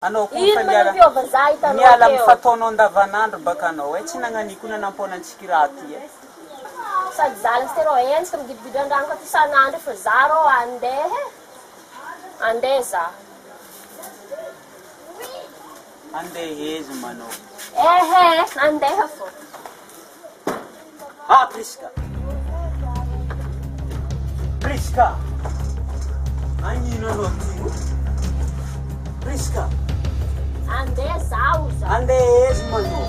Anao ko miala mifataonao andavanandro baka anao tsy nagnaniko nanampona antsika raha ty sady zala sy tero ensika migidigidy andrano ka ty sanandro fa za rô andeha za andeha eza manao andeha fô Priska agnino anao ty Priska andeha zaho za andeha eza manao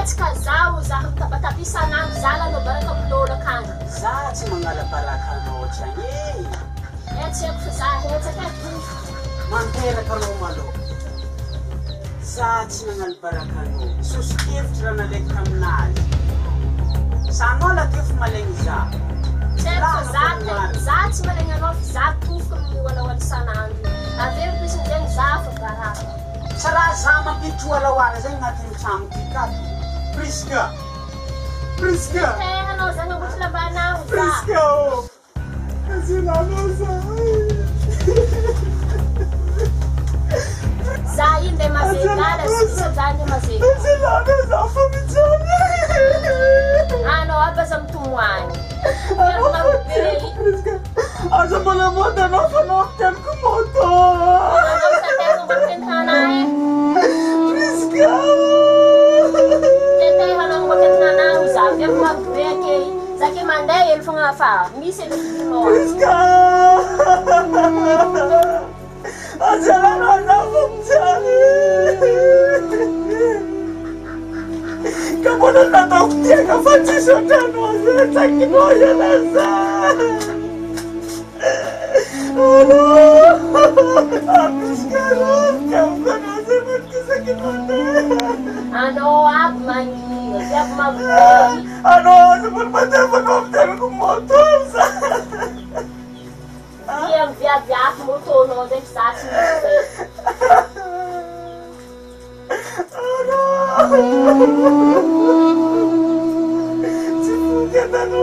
Etsika zaho za tapatapisanandro zala anao baraka milolo akany za tsy magnala baraka anao otrany tsy haiko fa za hetsaka manteraka anao malao za tsy nagnala baraka anao sosokevitry raha nalaiko taminazy sanao lakefa malegny za za tsy malegny anao fa za tofoko amin'ny olaola sanandro aveo pisindregny za fa baraka Sarà za mampitry olaoala zay agnatin'ny trano ty kato Priska anao zany ambotry lambanao Priska azinanao za iny le mazegala sisa zany mazegala azinanao za fa mijany anao aby aza mitomoany Priska aza mbola anao fa anao amiteniko moto Zaki mandai el fanga fa misi le no Priska ajala na mumjani kamu na dokter ka faci sotano zaki no ya nasa Priska kamu kana sebut kisakit mata ano ab mani siap mabu sebut mata dokter ku motor yang viat motor no dek satu Cipunya tanu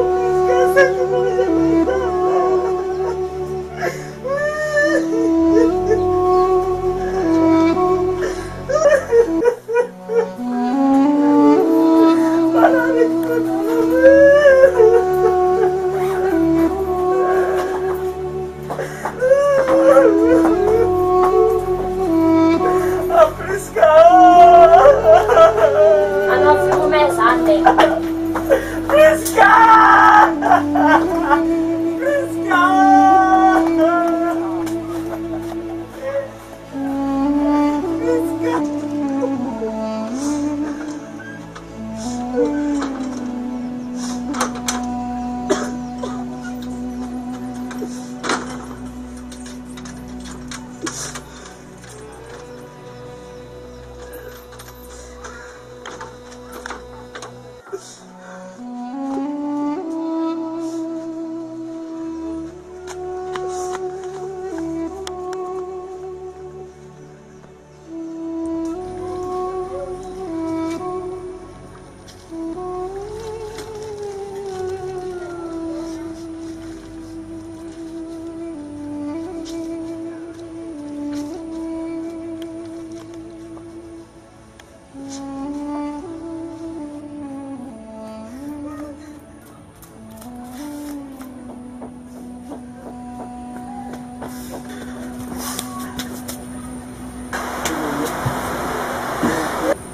Priska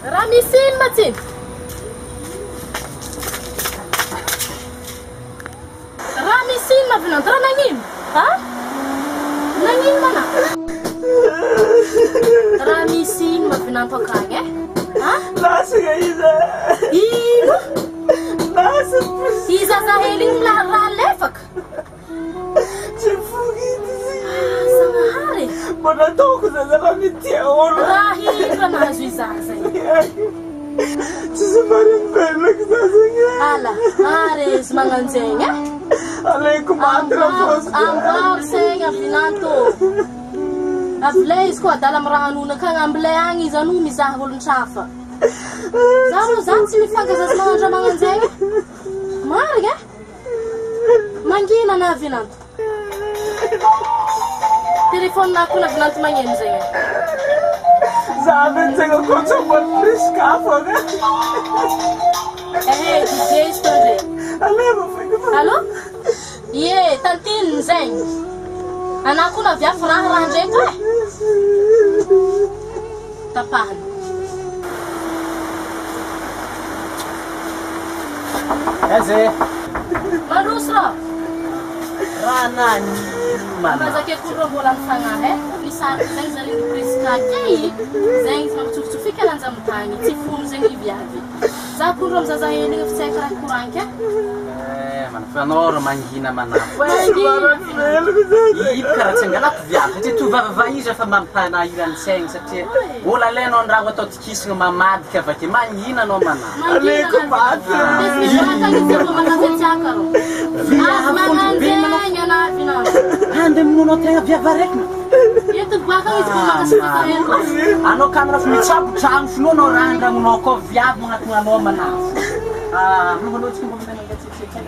Ramisin macam Ramisin mah benar terang nangin, nangin mana? Ramisin mah benar pakai ya? Nasa ka Iza Ino? Nasa Iza zaheling lefak Cipugi sama hari Manatau ko sa kami tiyaw Rahil ka na Iza Susumarin ba lang sa Ala, Ares mangansenya Alaiko maty raha Ambao segna Vinato. Avlay izy koa dala amirahanona kagny ambilay agny izy anu mizaha olon-trafa. Za tsy mifankazazy magnandra magnanjegny. Marigny mangina na Vinato. Telefone na kuna Vinato magneno zegny. Zaben zegny kosa friska fogna. DJ story. Allô? Ye, tantine zegny. Anako na viavy raha ndraiky e. Tapahana. Eze. Manusro. Ranani. Mazake kuro mbola mifagnahy e. Misary zegny zare ny priska kay. Zegny mampitsofitsofika lanja mitagny. Tsy fono zegny viavy. Za kuro mizaza hely efa tsy karaha koranky e. Manfanoro mangina manafo. Ipy karaha tsy angalako viavy satria tovavava izy efa mampana irany saigny satria ola alainao andraho atao tikisina mamadika avake mangina anao manafo. Aleko maty. Ande monao tegna viavy araiky. Anao kamera fa mitsabotrano finoanao raha andragnonao koa viavy magnatona anao manafo. Manao tsika mbo mitana ngatsitsika.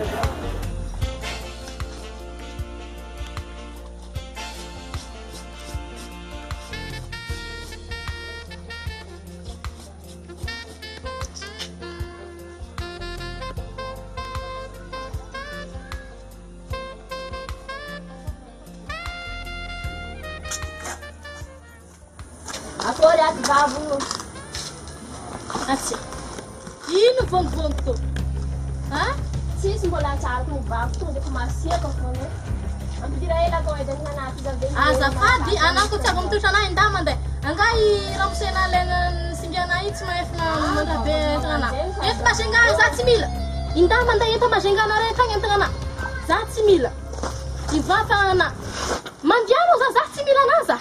Akory aty vavy atsy. Ino vongovongo to? Tsisy mbola atsarako ny vavy to ndraiky masiaka foana. Ampidira ela koa edy anaty zaveny. Azafady anako tsy avy mitotra anahy nda mandeha. Angahy ramosena lena simbiana io tsy mahefana mangabe entana. Eto mazengana za tsy mila. Inda mandeha eto mazengana rehetra agny entana. Za tsy mila. Ivafana. Mandiano za tsy mila anaza.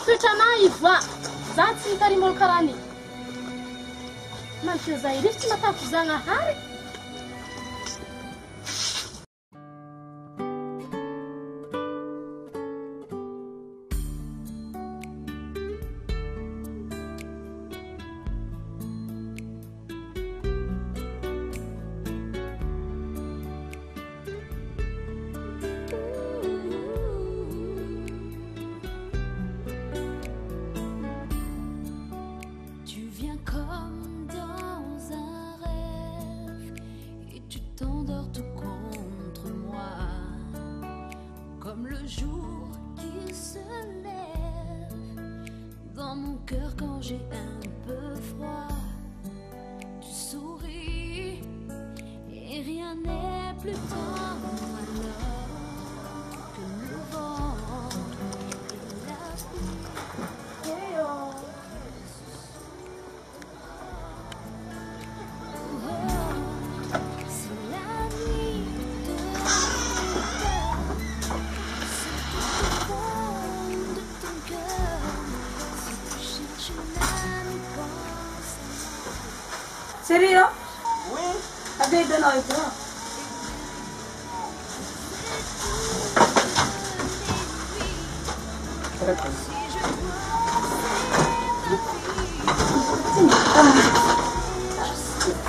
Toetra anahy iva. Za tsy mitarimy olo karany. Mantsy za irery tsy matafy zagnahary. Serio? Oui. Avete da noi però?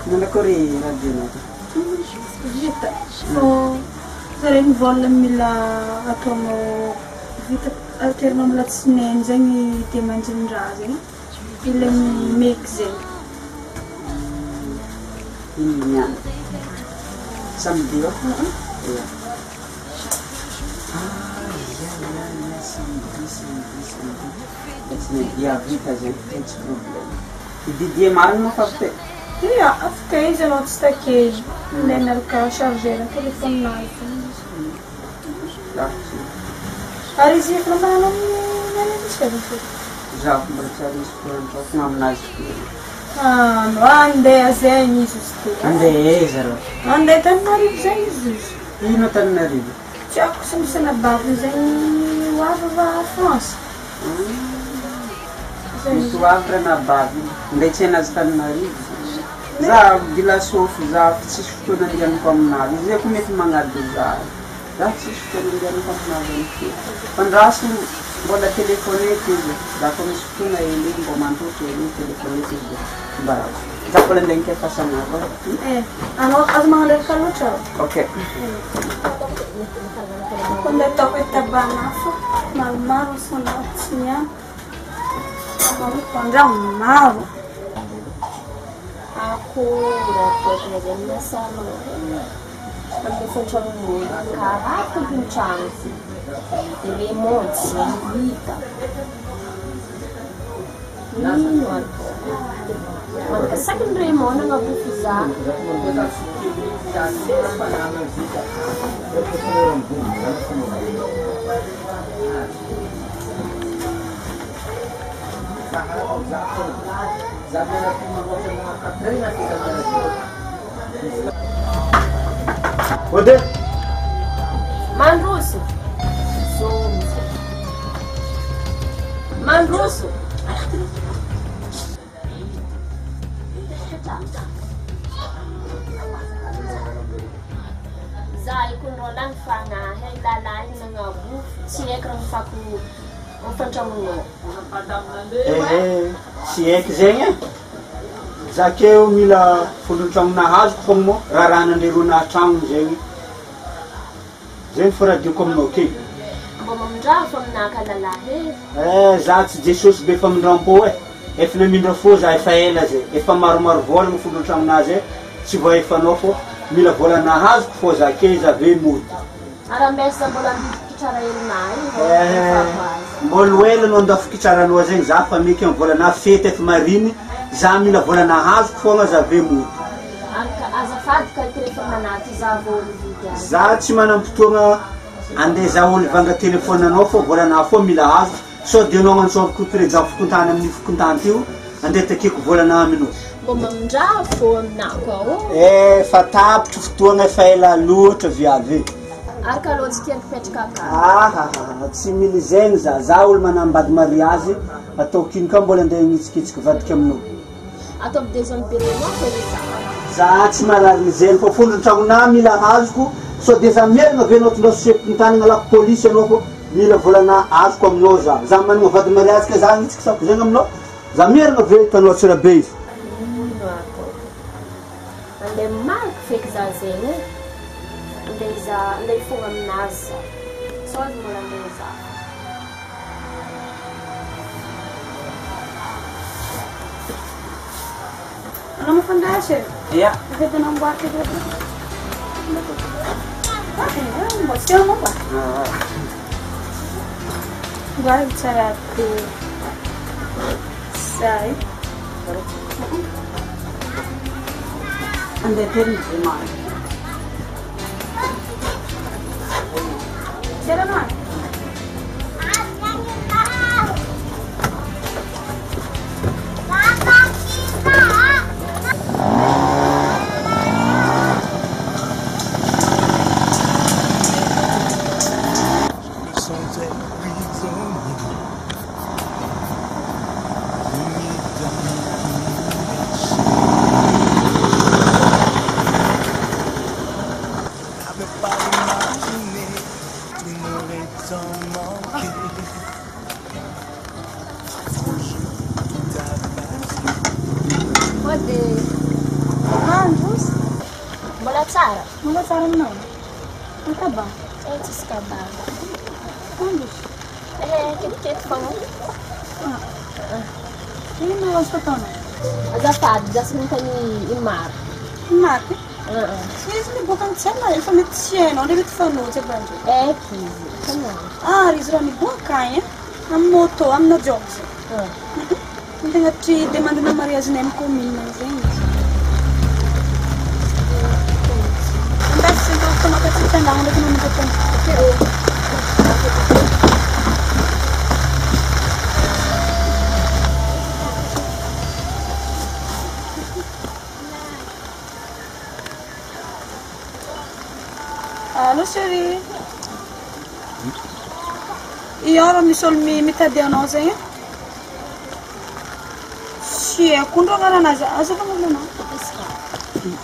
Non è corri ragionato. Gitta. Sarei volle mila atomo vita alterno mila tsinen zegny te manjindraha zegny. Ile mix zegny. Ini sambil iya. Sambil dia vita gente problema. Dia mal não faz ter. Ia, fiquei já não está aqui. Nem na chargeira, telefone não. A Rizia falou para não me escrever. Já conversar isso pronto, não mais. No ande zenny izy izy ty. Ande zaro. Ande Tananarivo zegny izy izy. Ino Tananarivo? Tsy ako sy misy anabaviny zegny hoavy va France. Misy hoavy na bavy. Ndeha tsy anazy Tananarivo. za bila sofy za tsisy fotoana andianako aminazy izy ko mety magnady za tsisy fotoana andianako aminazy amty fandraso mbola telefonety izy za fa misy fotoana hely mbo mantoky hely telefonety izy mba za mbola andeha nikefasanazy anao azo magnandraka loatra ok quando eu toco itabanafa maromaro sonao tsy miana quando é maro akora toetrany amin'ny asana ambefantrano molo caraca de um chance de remonte vita nino ato manka saky ny remona agnabofiza Ode Mandruso Mandruso Zai kun rolan fanga hay lalay nga bu si ekran faku fantramuno sy eky zegny zakeo mila folon-tragno nahazoko fô mo raha raha nanderona tragno zegny fa raha dioko aminao ke mbo mamindra fa aminaka lalahy za tsy jesosy be famindram-po efa namindra fô za efa ela zay efa maromaro volagna folon-tragnonazy tsy voaefanao fô mila vola nahazoko fô za ke za ve mody arambesa mbola mbikitrara elinahy mbolo ela no ando fikitraranao zegny za fa meky amy vola na fety efa mariny za mila vola nahazoko fogna za ve mody azafady ka telefôna anaty za vôlo vidy za tsy manam-potoagna andeha za olo vanga telefôna anao fô vola na fô mila hazo so de anao agnantsovako président fikontany amin'ny fikontany tio andeha takeko vola na aminao mbo mamindra fô aminako ao fa tapitry fotoagna efa ela loatra viavy araka loatsika mipetraka tsy mily zegny za olo manambady mariazy atao kino ka mbola andeha mitsikitsika vadika aminao ataovy dezone berenao fa za tsy marary zegny fa fondron-tragnona mila hazoko so de za miaragna avenao tondraso sepintany agnalako polisy anao fô mila volana azoko aminao za managna vady mariazy ka za mitsikisako zegny aminao za miaragna ave tanao tsira be izy andeha mariky feky za zegny andeha fogna aminazy so azy mbola andeha za anao mafandasy ia vedinao amboaky mbo tsy anao ba guarda tsara ko sai andeha teriny vraiment Tira no ar. Mbola tsara não. Não tá bom. Antes acabar. Quando? Ketikety fogna. Ino na oras patona? Azafady, jasy manontany imary. Imary? Izy miboaka tsy hainao, efa mety tsy hainao, nde mety fanotsy aban'ireo. Eky izy, tanao. Izy raha miboaka agny amin'ny moto, amina jobs. Tegna tsy demandena mariazinay amin'ny commune zegny izy. Sama kasi tandang udah kena potong. Halo chérie. Io ora mi sono mitady anao zegny. Ty é quando agora nós asa como não?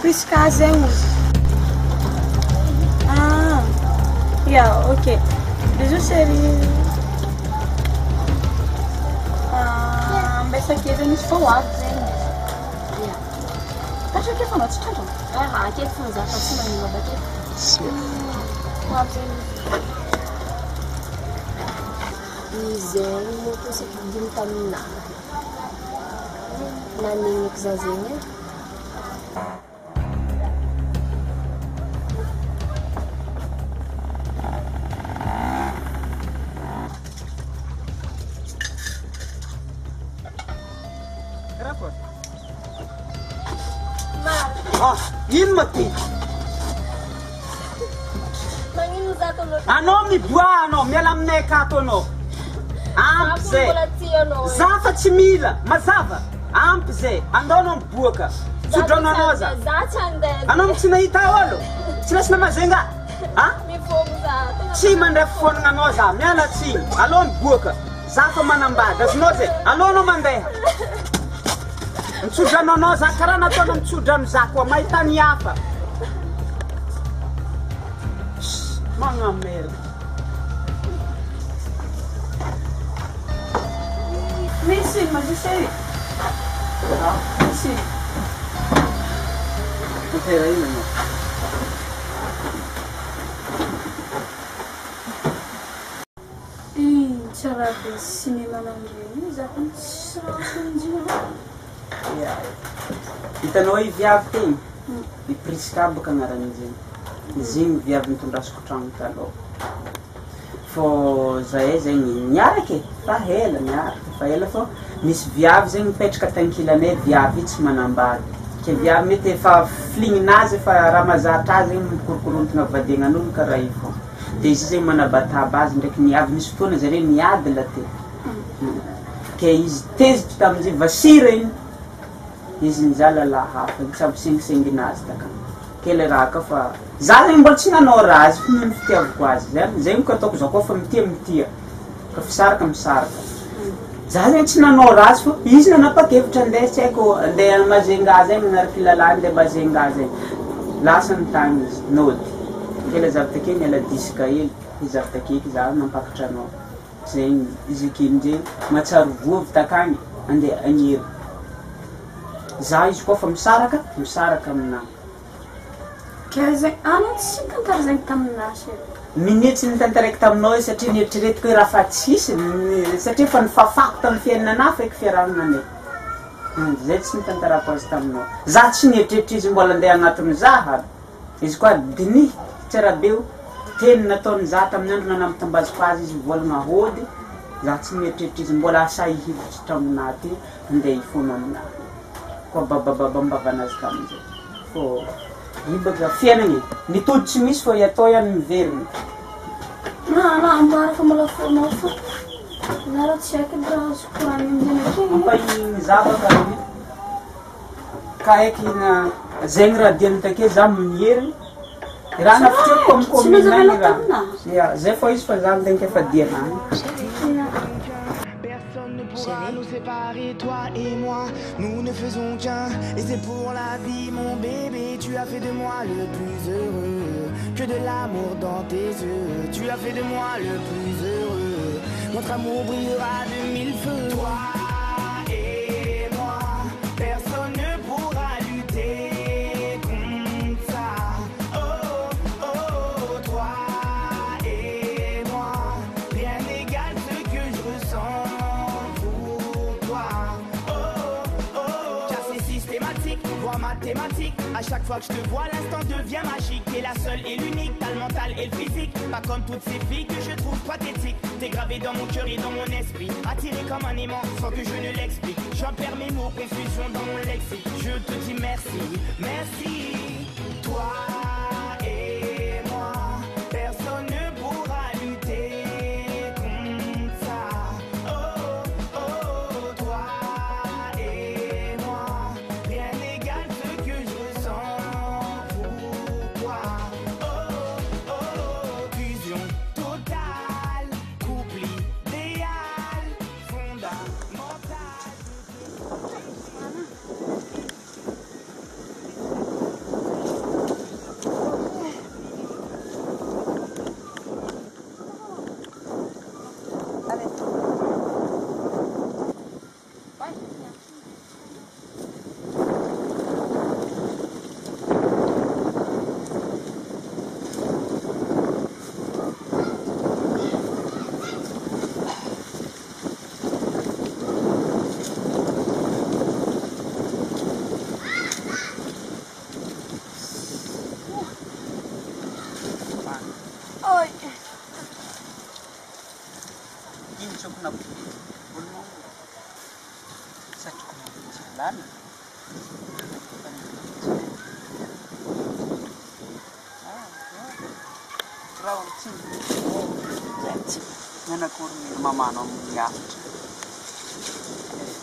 Piscar zemos. Ah. Yeah, okay. Deixa série. Essa aqui é nos falar, tá já que falar, tá já. Ah, aqui é fazer, tá cima aí, lá daqui. Sim. Izenho, você pediu caminhar. Na minha sozinha. Mati. Mangin usah tolong. Ano mi buano, mi alam ne katono. Ampse. Zafa chimila, mazava. Ampse, andono buoka. Sudona noza. Ano mtina itawalo. Silas na mazenga. Ha? Mi fomuza. Chi mande fon nga noza, mi ala chi. Alon buoka. Zafa manamba, das noze. Alono mande. Mtsudra noza karana tono mtsudra mzako maitani hapa. Mga merda. Messi, mas isso aí. Messi. Não tem aí, meu irmão. Cara, cinema não vem. Já aconteceu um dia. Ita noi viavy tegny ipriska baka agnarany zegny izy igny viavy nitondrasy kotragno taloha fô zahay zegny niaraky fa ela fô misy viavy zegny mipetraka tankilanay viavy tsy manambady ke viavy mety efa filigninazy efa raha mazatra azy zegny mikorokorontagna vadiagnan'olo karaha io fô de izy zegny manabataba azy ndraiky niavy misy fotoana zareo niadila te ke izy tezitry tamin'izay vasira igny izy nizala lahafa samy sengisenginazy takany kely raha ka fa za zegny mbola tsy nanao raha azy fa mino fitiavako azy zegny ko ataoko zao koa fa mitia ka fisaraka misaraka za zegny tsy nanao raha azy fa izy nanapa-kevitra andeha tsy haiko andeha mazenga zegny anariky lalàna andeha mazenga zegny lasa nitany izy nody kely zavy take miala disika hely izy avy takeky za nampakatra anao zegny izy akelin'zegny matsaro vovy takany andeha agnery za izy koa fa misaraka amina Quer dizer, não se cantar sem caminhar, minitsy nitantaraiky taminao satria nieritreretiko hoe raha fa tsisy satria fa nifafako tamin'ny fiainana feky fiarahagnanay zay tsy nitantarako azy taminao za tsy nieritreritry izy mbola andeha agnatiny za izy koa dini tsarabeo teny nataony za tamin'ny andro nanambitam-baziko azy izy volagna hody za tsy nieritreritry izy mbola asa hihivitry tamina ty andeha hifono amina koa babababambavanazy tamin'izay fô ibaka fiainagny nitody tsy misy fô atao ihany miveriny ambaraka mbola fonao fa za raha tsy haiko raha sokorany amin'izay akeny ampahiny za baka ka haiky na zegny raha diany take za mihery raha nafitreko amikominany raha zay fô izy fa za mitegnika efa dianany Pourra nous séparer, toi et moi, nous ne faisons qu'un. Et c'est pour la vie, mon bébé, tu as fait de moi le plus heureux. Que de l'amour dans tes yeux, tu as fait de moi le plus heureux. Notre amour brillera de mille feux. Toi et moi, personne ne pourra lutter contre ça. Oh, oh, toi et moi, rien n'égale ce que je ressens. Mathématiques. À chaque fois que je te vois, l'instant devient magique. T'es la seule et l'unique, t'as le mental et le physique. Pas comme toutes ces filles que je trouve pathétiques. T'es gravé dans mon cœur et dans mon esprit. Attiré comme un aimant sans que je ne l'explique. J'en perds mes mots, confusion dans mon lexique. Je te dis merci, merci. Toi et moi, personne ne pourra lutter contre ça. Oh, oh, toi et moi, rien n'égale ce que je ressens pour toi. Oh, oh, fusion totale, couple idéal, fondamental. iny tsokona bolmo satrokona jalana raha tsy manakory mila mamano amin'ny afitra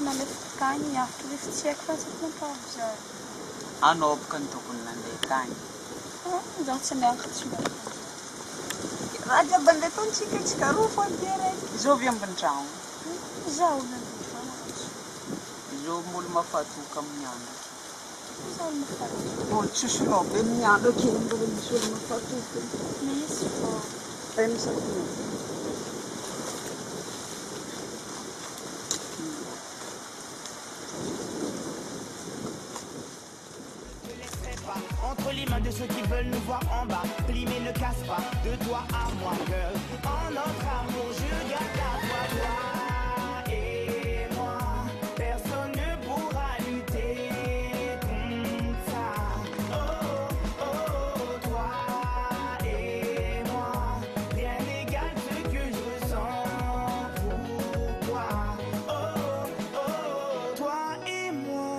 Nalefa tany after rehefa tsy haiko fa tsy mampavy zaho. anao boka ny tokony nandeha tany Zaho tsy mianatra tsy mba. raha jiaby andeha taontsika roa fo andeha raiky izao avy ambiny trano Zaho nandeha. izao molo mafatoka amin'ny andro Zaho mafato. olo tsosolao be amin'ny andro akeny mbola misy olo mafatoka Misy fo. misy Entre les mains de ceux qui veulent nous voir en bas. Plie mais ne casse pas, de toi à moi, girl. En notre amour, je garde la foi, toi et moi. Personne ne pourra lutter contre ça. Oh, oh, toi et moi. Rien n'égale ce que je ressens pour toi. Oh, oh, toi et moi.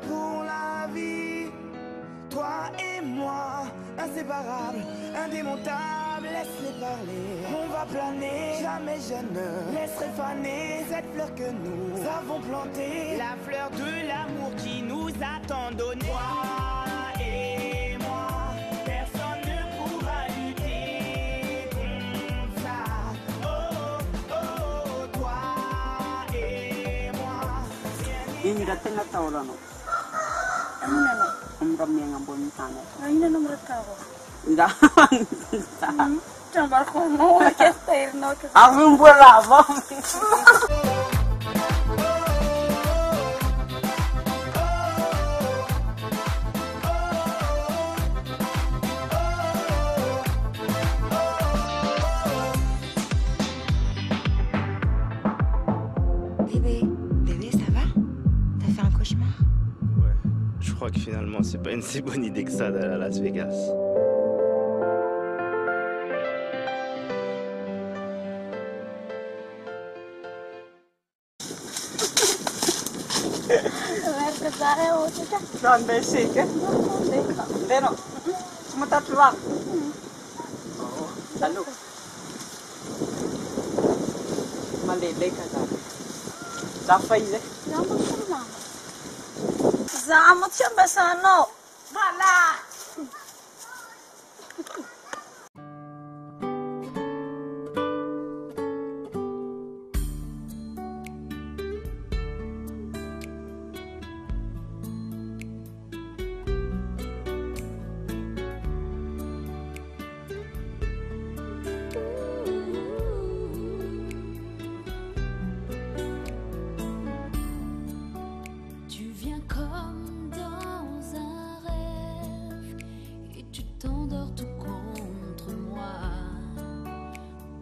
Pour la vie. Toi et moi, inséparables, indémontables, laisse-les parler. On va planer, jamais je ne laisserai faner cette fleur que nous avons plantée. La fleur de l'amour qui nous a tant donné. Toi et moi, personne ne pourra lutter contre ça. Oh, oh, toi et moi. iny raha tegna ataoranao Ano amramiagna ambony tany Ina naman ako. nga Chambar ko mo. Kesta no. avy mbolava Bébé, ça va? T'as fait un cauchemar? Ouais, je crois que finalement c'est pas une si bonne idée que ça d'aller à Las Vegas. nandeha sika ndenao tsy matatry rano alo maleleka za fa izy Zaho mo tsy ambasanao. vala Tu viens comme dans un rêve et tu t'endors tout contre moi,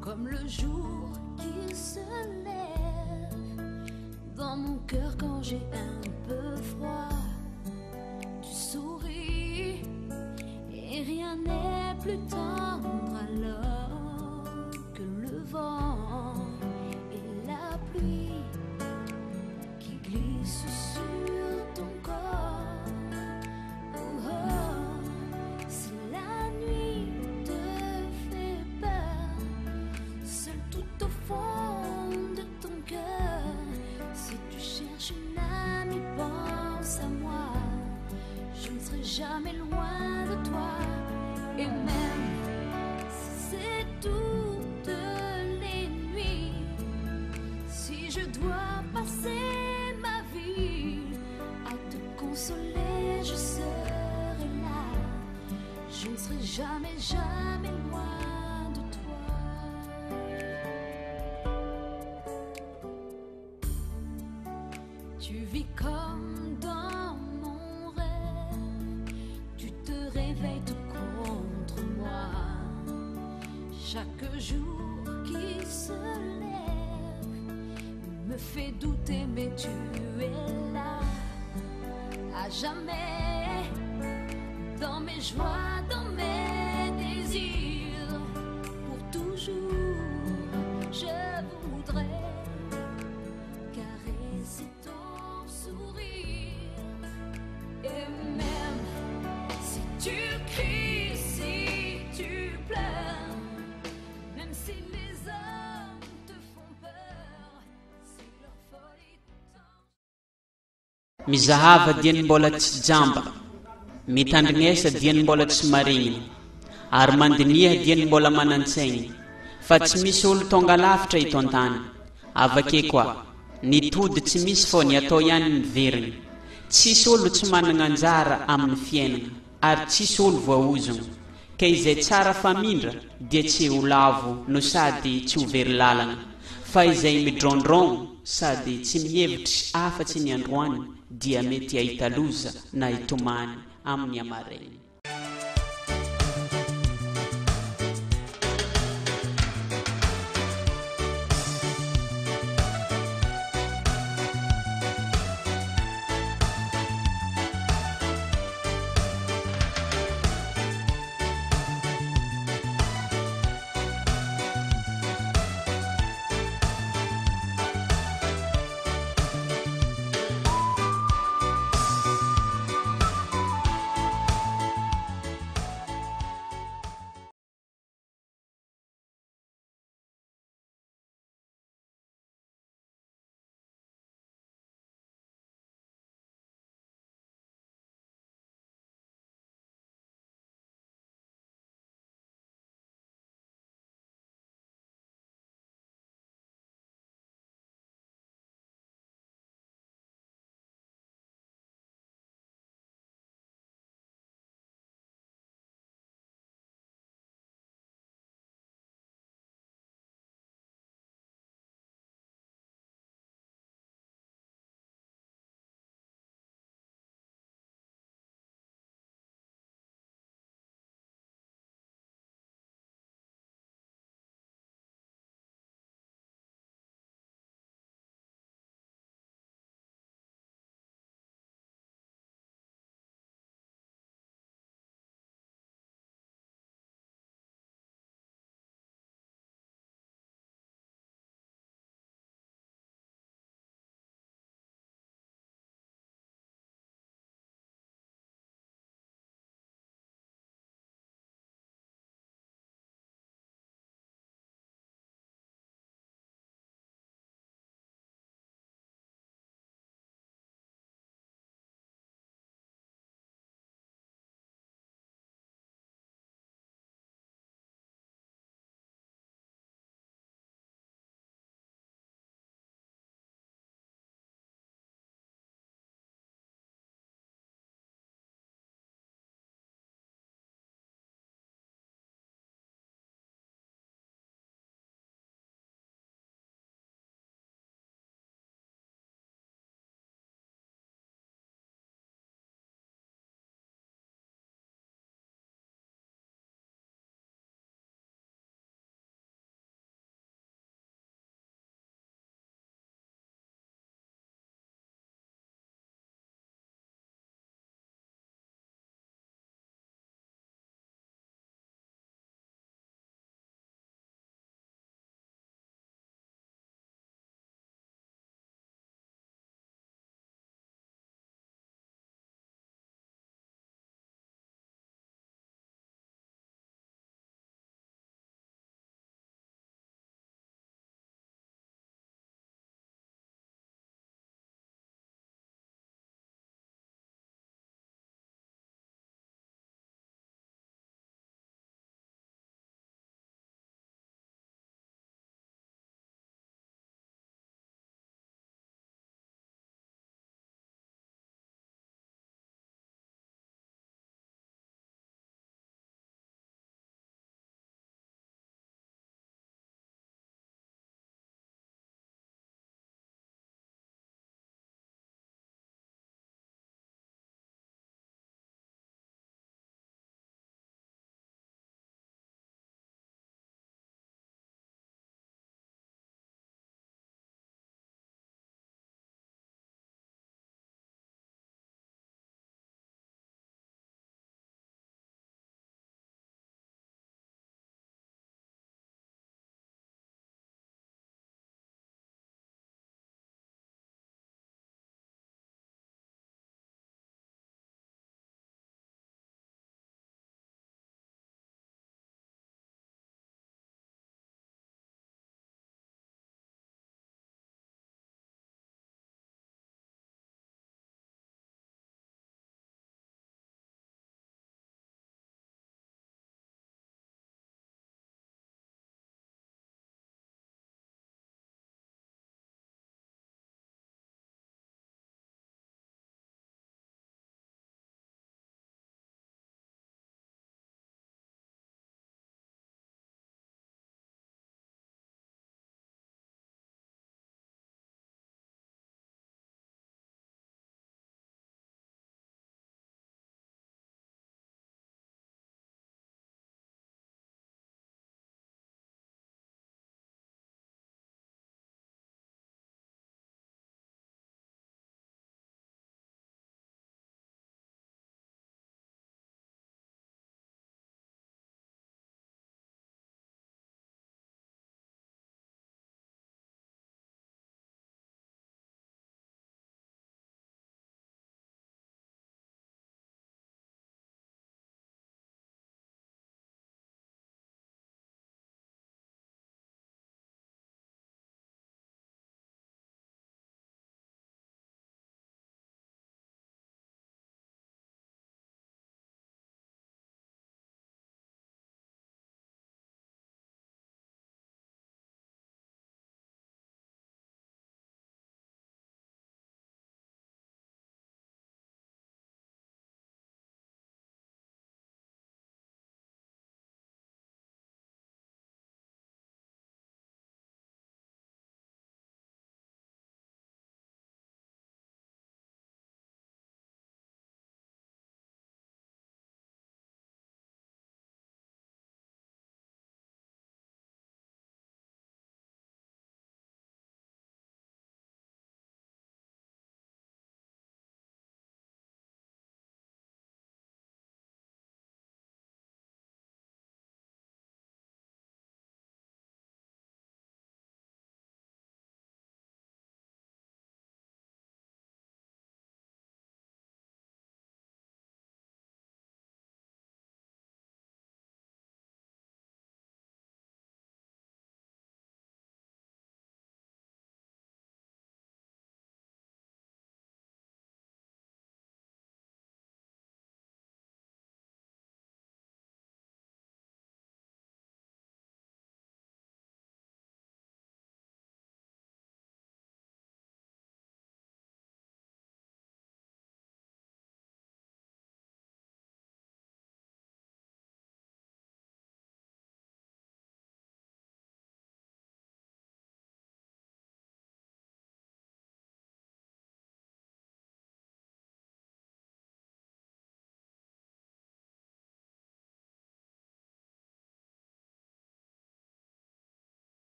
comme le jour qui se lève dans mon cœur quand j'ai un peu froid. Tu souris et rien n'est plus tendre alors que le vent et la pluie qui glisse sur ton corps. Oh, oh, si la nuit te fait peur, seul tout au fond de ton cœur, si tu cherches une amie, pense à moi. Je ne serai jamais loin de toi. Et même si c'est toutes les nuits, si je dois passer ma vie à te consoler, je serai là. Je ne serai jamais, jamais loin de toi. Tu vis comme dans mon rêve, tu te réveilles tout contre moi. Chaque jour qui se lève me fait douter, mais tu es là à jamais, dans mes joies, dans mes désirs, pour toujours. Je vous mizahava dia ny mbola tsy jamba, mitandrinesa dia ny mbola tsy marignina, ary mandiniha dia ny mbola manantsaigny, fa tsy misy olo tonga lavitra eto an-tany. Avake koa, ny tody tsy misy fô ny atao ihany ny veriny. Tsisy olo tsy manana anjara amin'ny fiainana, ary tsisy olo voaozona. Ka izay tsara famindra dia tsy ho lavo no sady tsy ho very lalana, fa izay midrondron sady tsy mihevitry afa-tsy ny androany dia mety ahita loza na hitomany amin'ny amarainy.